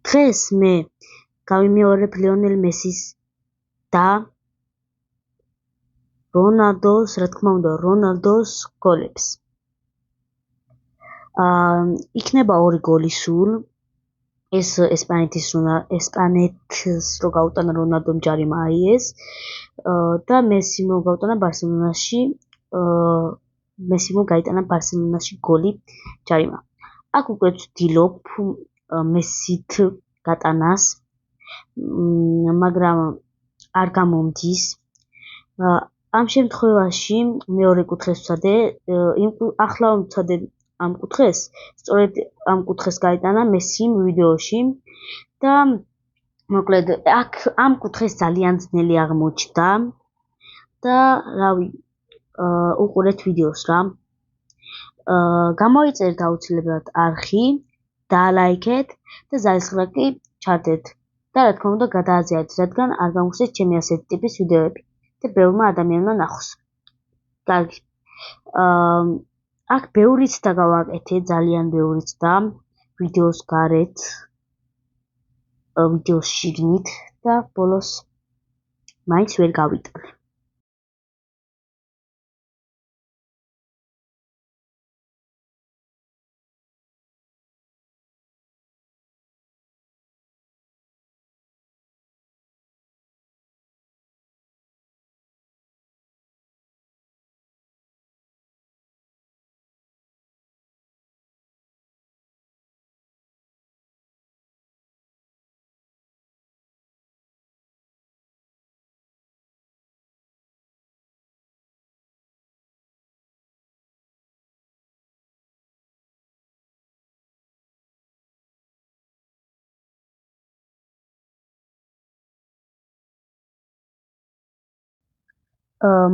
დღეს მე გავიმეორებ ლიონელ მესის და რონალდოს, რა თქმა უნდა, რონალდოს გოლებს. იქნება 2 გოლი სულ. ეს ესპანეთის რო გაუტანა რონალდომ ჯარიმა ეს და მესიმ რო გაუტანა ბარსელონაში, მესიმ გაიტანა ბარსელონაში გოლი ჯარიმა. აქ უკვე ვცდილობ მესით გატანას, მაგრამ არ გამომდის. ამ შემთხვევაში მეორე კუთხეს ვცადე, ახლა ვცადე ამ კუთხეს, სწორედ ამ კუთხეს გაიტანა მესიმ ვიდეოში და მოკლედ აქ ამ კუთხეს ძალიან ძნელი აღმოჩნდა და რავი, უყურეთ ვიდეოს რა. გამოიწერეთ აუცილებლად არხი, დაალაიქეთ და ზარისხმლაკი ჩადეთ და რა თქმა უნდა გადააზიარეთ, რადგან არ გამოგხსნით ჩემი ასეთი ტიპის ვიდეოები და ბევრმა ადამიანმა ნახოს. კარგი. აქ ბევრიც და გავაკეთე, ძალიან ბევრიც და ვიდეოს გარეთ, ვიდეოს შიგნით და ბოლოს მაინც ვერ გავიტანე.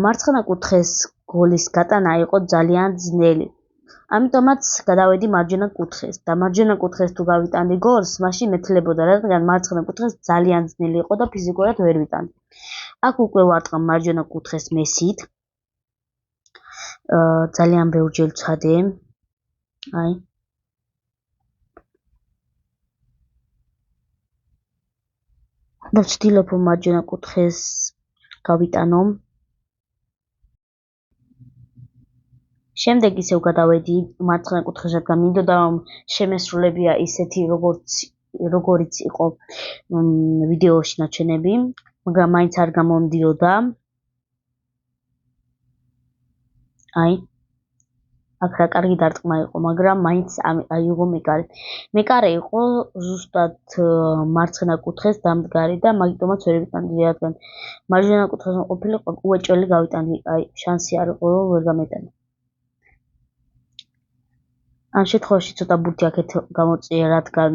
მარცხენა კუთხეს გოლის გატანა იყო ძალიან ძნელი. ამიტომაც გადავედი მარჯვენა კუთხეს და მარჯვენა კუთხეს თუ გავიტანდი გოლს, მაშინ მეთლებოდა, რადგან მარცხენა კუთხეს ძალიან ძნელი იყო და ფიზიკურად ვერ ვიტანდი. აქ უკვე ვარტყამ მარჯვენა კუთხეს მესით. ძალიან ბევრჯერ ვცადე. აი. და ვცდილობ მარჯვენა კუთხეს გავიტანო. შემდეგ ისევ გადავედი მარცხენა კუთხეს, რადგან მინდოდა რომ შემესრულებია ისეთი როგორიც იყო ვიდეოში ნაჩვენები, მაგრამ მაინც არ გამომდიოდა. აი, აქ რა კარგი დარტყმა იყო, მაგრამ მაინც აიღო მეკარე. მეკარე იყო ზუსტად მარცხენა კუთხეს დამდგარი და მაგიტომაც ვერ ვიტანდი, რადგან მარჯვენა კუთხეს ყოფილიყო უეჭველი გავიტანდი, აი შანსი არ იყო რომ ვერ გამეტანა. ამ შემთხვევაში ცოტა ბურთი აქეთ გამოწია, რადგან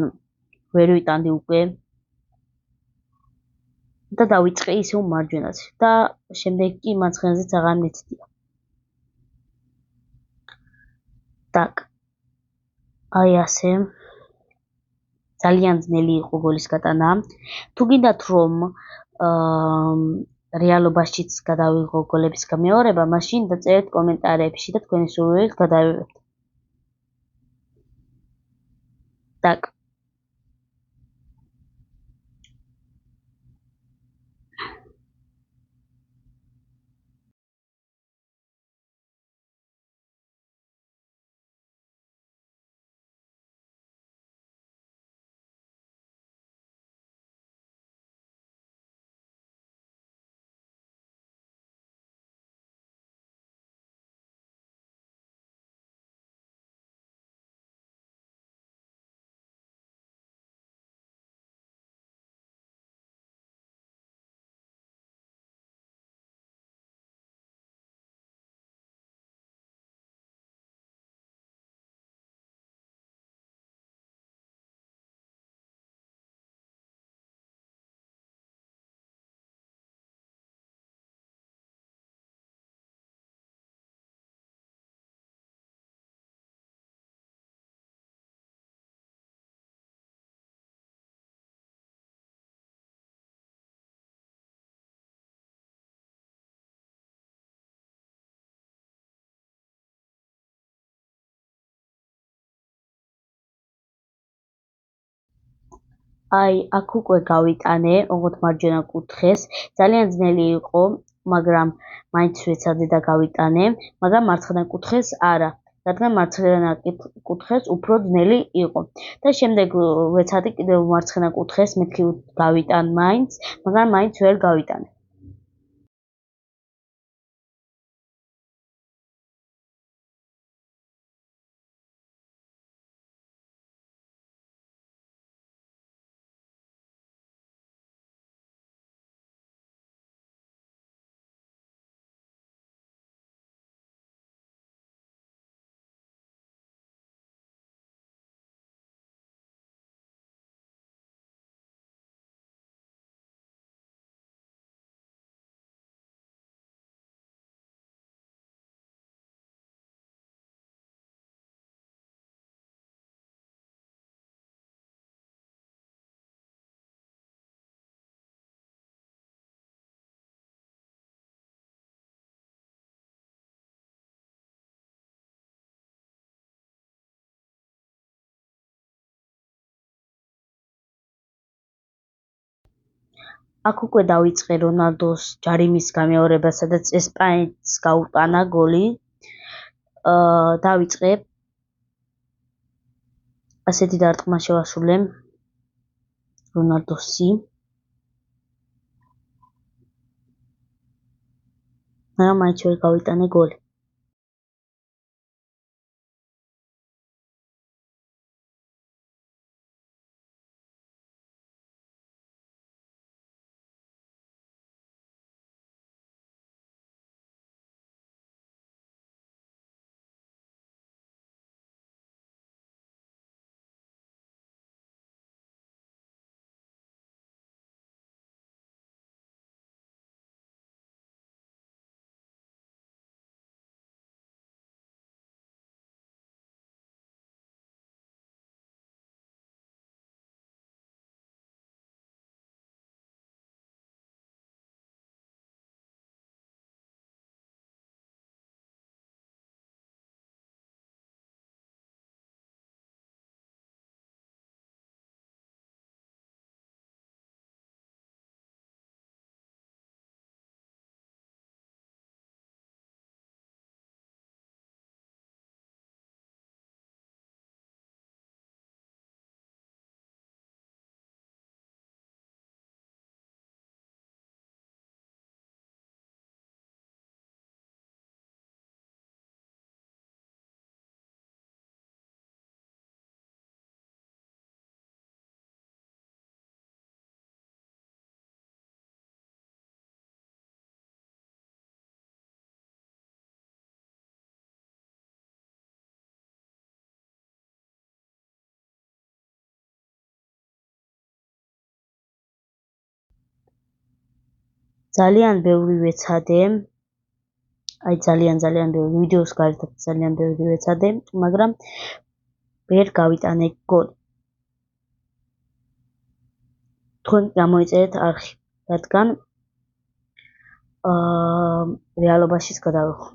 ვერ ვიტანდი უკვე და დავიწყე ისევ მარჯვენაზე და შემდეგ კი მარცხენაზეც აღარ მეცდია. Так. აი ასე. ძალიან ძნელი იყო გოლის გატანა. თუ გინდათ რომ რეალობაშიც გადავიღო გოლების გამეორება, მაშინ დაწერეთ კომენტარებში და თქვენი სურვილით გადავიღებთ. Так. აი, აქ უკვე გავიტანე, ოღონდ მარჯვენა კუთხეს. ძალიან ძნელი იყო, მაგრამ მაინც ვეცადე და გავიტანე, მაგრამ მარცხენა კუთხეს არა, რადგან მარცხენა კუთხეს უფრო ძნელი იყო. და შემდეგ ვეცადე კიდევ მარცხენა კუთხეს მეთქი გავიტან მაინც, მაგრამ მაინც ვერ გავიტანე. აქ უკვე დავიწყე რონალდოს ჯარიმის გამეორება, სადაც ესპანეთს გაუტანა გოლი. დავიწყე ასეთი დარტყმა შევასრულე რონალდოსი. მაგრამ მაინც ვერ გავიტანე გოლი. ძალიან ბევრი ვეცადე, აი ძალიან ბევრი ვიდეოს გარეთ ძალიან ბევრი ვეცადე, მაგრამ ვერ გავიტანე გოლი. თქვენ გამოიწერეთ არხი, რადგან რეალობაშიც გადავიხო.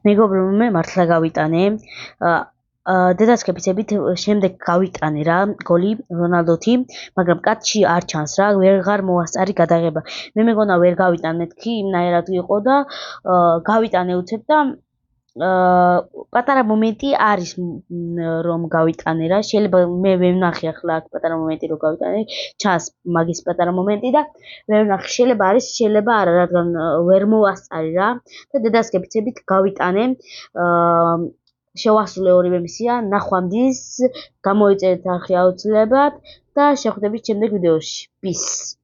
მეგობრებო, მე მართლა გავიტანე. დედას ქეფიცებით შემდეგ გავიტანე რა გოლი რონალდოთი, მაგრამ კაცში არ ჩანს რა, ვეღარ მოასწარი გადაღება. მე მეგონა ვერ გავიტან მეთქი, იმნაირად იყო და გავიტანე უცებ და პატარა მომენტი არის რომ გავიტანე რა. შეიძლება მე ვერ ვნახე ახლა აქ პატარა მომენტი რომ გავიტანე, ჩანს მაგის პატარა მომენტი და ვერ ვნახე. შეიძლება არის, შეიძლება არა, რადგან ვერ მოვასწარი რა და დედას ქეფიცებით გავიტანე. შევასრულე ორივე მისია, ნახვამდის, გამოიწერეთ არხი აუცილებლად და შევხვდებით შემდეგ ვიდეოში. Peace.